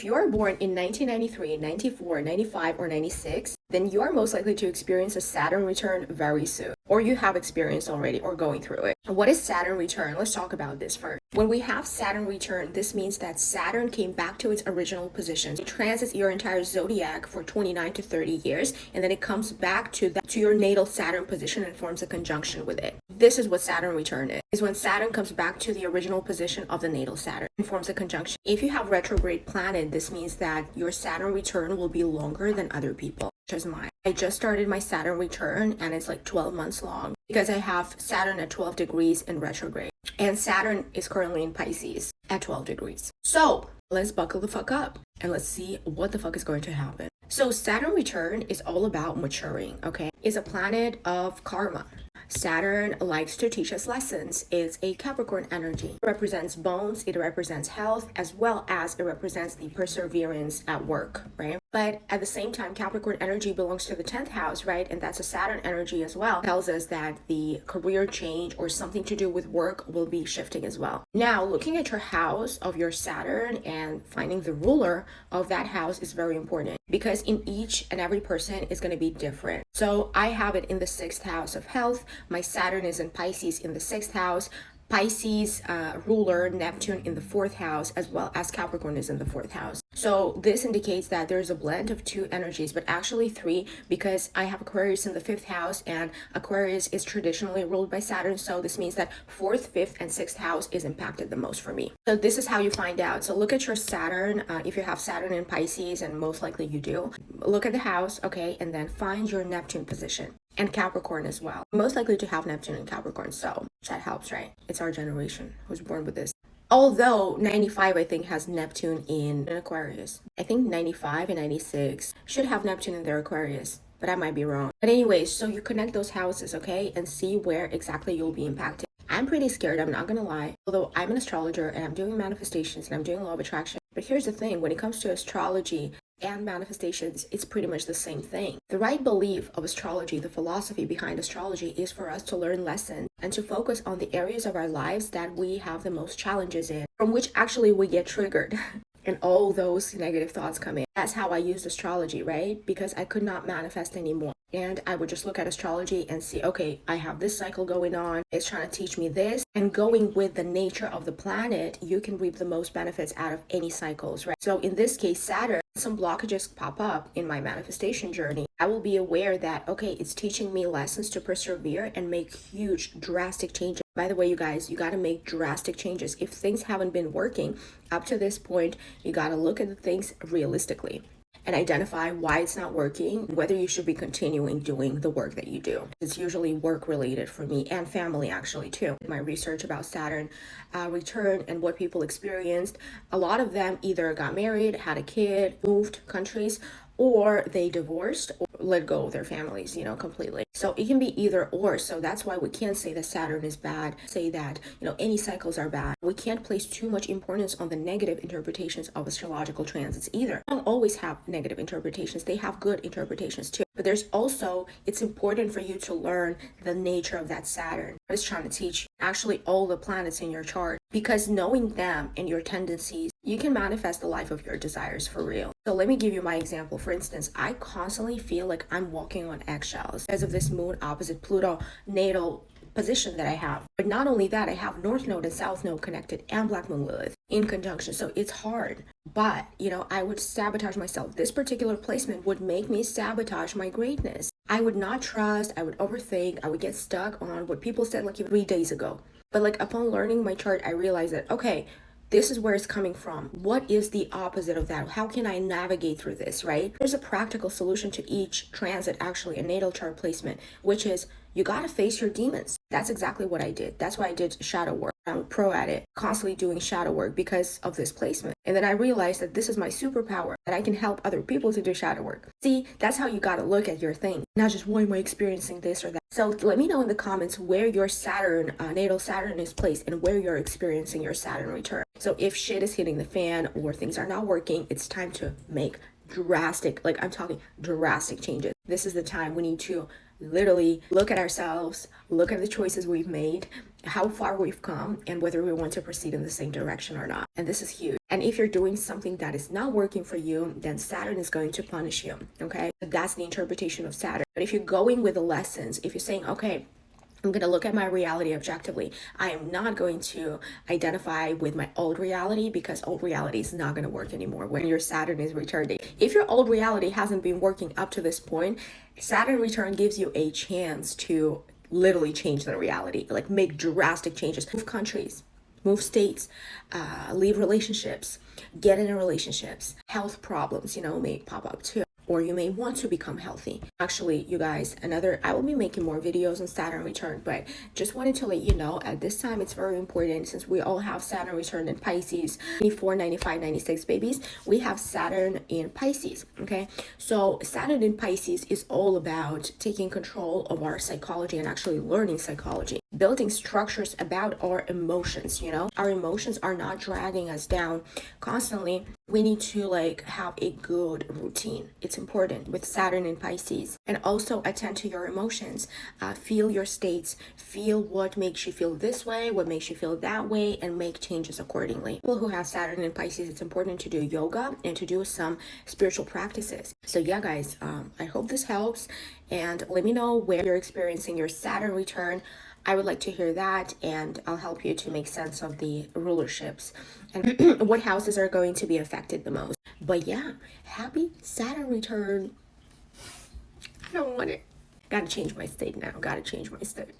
If you are born in 1993, 94, 95, or 96, then you are most likely to experience a Saturn return very soon, or you have experienced already or going through it. What is Saturn return? Let's talk about this first. When we have Saturn return, this means that Saturn came back to its original position. It transits your entire zodiac for 29 to 30 years, and then it comes back to your natal Saturn position and forms a conjunction with it. This is what Saturn return is when Saturn comes back to the original position of the natal Saturn and forms a conjunction. If you have retrograde planet, this means that your Saturn return will be longer than other people. As mine. I just started my Saturn return and it's like 12 months long because I have Saturn at 12 degrees in retrograde and Saturn is currently in Pisces at 12 degrees. So let's buckle the fuck up and let's see what the fuck is going to happen. So Saturn return is all about maturing, okay? It's a planet of karma. Saturn likes to teach us lessons. It's a Capricorn energy. It represents bones, it represents health, as well as it represents the perseverance at work, right? But at the same time, Capricorn energy belongs to the 10th house, right? And that's a Saturn energy as well. It tells us that the career change or something to do with work will be shifting as well. Now, looking at your house of your Saturn and finding the ruler of that house is very important because in each and every person is going to be different. So I have it in the 6th house of health. My Saturn is in Pisces in the 6th house. Pisces ruler Neptune in the 4th house, as well as Capricorn is in the 4th house. So this indicates that there's a blend of 2 energies, but actually 3, because I have Aquarius in the 5th house and Aquarius is traditionally ruled by Saturn. So this means that 4th, 5th, and 6th house is impacted the most for me. So this is how you find out. So look at your Saturn. If you have Saturn in Pisces, and most likely you do, look at the house, okay, and then find your Neptune position. And Capricorn as well. Most likely to have Neptune and Capricorn, so that helps, right? It's our generation who's born with this. Although 95, I think, has Neptune in Aquarius. I think 95 and 96 should have Neptune in their Aquarius, but I might be wrong. But anyways, so you connect those houses, okay, and see where exactly you'll be impacted. I'm pretty scared, I'm not gonna lie. Although I'm an astrologer and I'm doing manifestations and I'm doing law of attraction. But here's the thing, when it comes to astrology and manifestations, it's pretty much the same thing. The right belief of astrology, the philosophy behind astrology, is for us to learn lessons and to focus on the areas of our lives that we have the most challenges in, from which actually we get triggered. And all those negative thoughts come in. That's how I used astrology, right? Because I could not manifest anymore. And I would just look at astrology and see, okay, I have this cycle going on. It's trying to teach me this. And going with the nature of the planet, you can reap the most benefits out of any cycles, right? So in this case, Saturn, some blockages pop up in my manifestation journey. I will be aware that, okay, it's teaching me lessons to persevere and make huge, drastic changes. By the way, you guys, you got to make drastic changes. If things haven't been working up to this point, you got to look at the things realistically and identify why it's not working, whether you should be continuing doing the work that you do. It's usually work related for me and family actually too. My research about Saturn return and what people experienced, a lot of them either got married, had a kid, moved countries, or they divorced or let go of their families, completely. So it can be either or. So that's why we can't say that Saturn is bad, say that, any cycles are bad. We can't place too much importance on the negative interpretations of astrological transits either. They don't always have negative interpretations. They have good interpretations too. But there's also, it's important for you to learn the nature of that Saturn. What it's trying to teach you, actually all the planets in your chart, because knowing them and your tendencies, you can manifest the life of your desires for real. So let me give you my example. For instance, I constantly feel like I'm walking on eggshells because of this moon opposite Pluto natal position that I have. But not only that, I have North Node and South Node connected and Black Moon Lilith in conjunction. So it's hard. But, I would sabotage myself. This particular placement would make me sabotage my greatness. I would not trust, I would overthink, I would get stuck on what people said like 3 days ago. But upon learning my chart, I realized that, okay, this is where it's coming from. What is the opposite of that? How can I navigate through this, right? There's a practical solution to each transit, actually, a natal chart placement, which is you got to face your demons. That's exactly what I did. That's why I did shadow work. I'm pro at it, constantly doing shadow work because of this placement. And then I realized that this is my superpower, that I can help other people to do shadow work. See, that's how you got to look at your thing, not just, why am I experiencing this or that? So let me know in the comments where your Saturn, natal Saturn is placed and where you're experiencing your Saturn return. So if shit is hitting the fan or things are not working, it's time to make drastic, I'm talking drastic changes. This is the time we need to literally look at ourselves, look at the choices we've made, how far we've come and whether we want to proceed in the same direction or not. And this is huge. And if you're doing something that is not working for you, then Saturn is going to punish you. Okay, that's the interpretation of Saturn. But if you're going with the lessons, if you're saying, okay, I'm going to look at my reality objectively. I am not going to identify with my old reality, because old reality is not going to work anymore when your Saturn is returning. If your old reality hasn't been working up to this point, Saturn return gives you a chance to literally change the reality, like make drastic changes, move countries, move states, leave relationships, get into relationships. Health problems, may pop up too, or you may want to become healthy. Actually, you guys, I will be making more videos on Saturn return, but just wanted to let you know at this time it's very important, since we all have Saturn return in Pisces, 94, 95, 96 babies, we have Saturn in Pisces. Okay, so Saturn in Pisces is all about taking control of our psychology and actually learning psychology, building structures about our emotions. Our emotions are not dragging us down constantly. We need to have a good routine. It's important with Saturn in Pisces. And also attend to your emotions, feel your states, feel what makes you feel this way, what makes you feel that way, and make changes accordingly. People who have Saturn in Pisces, it's important to do yoga and to do some spiritual practices. So yeah, guys, I hope this helps, and let me know where you're experiencing your Saturn return. I would like to hear that, and I'll help you to make sense of the rulerships and what houses are going to be affected the most. But yeah, happy Saturn return. I don't want it. Gotta change my state now. Gotta change my state.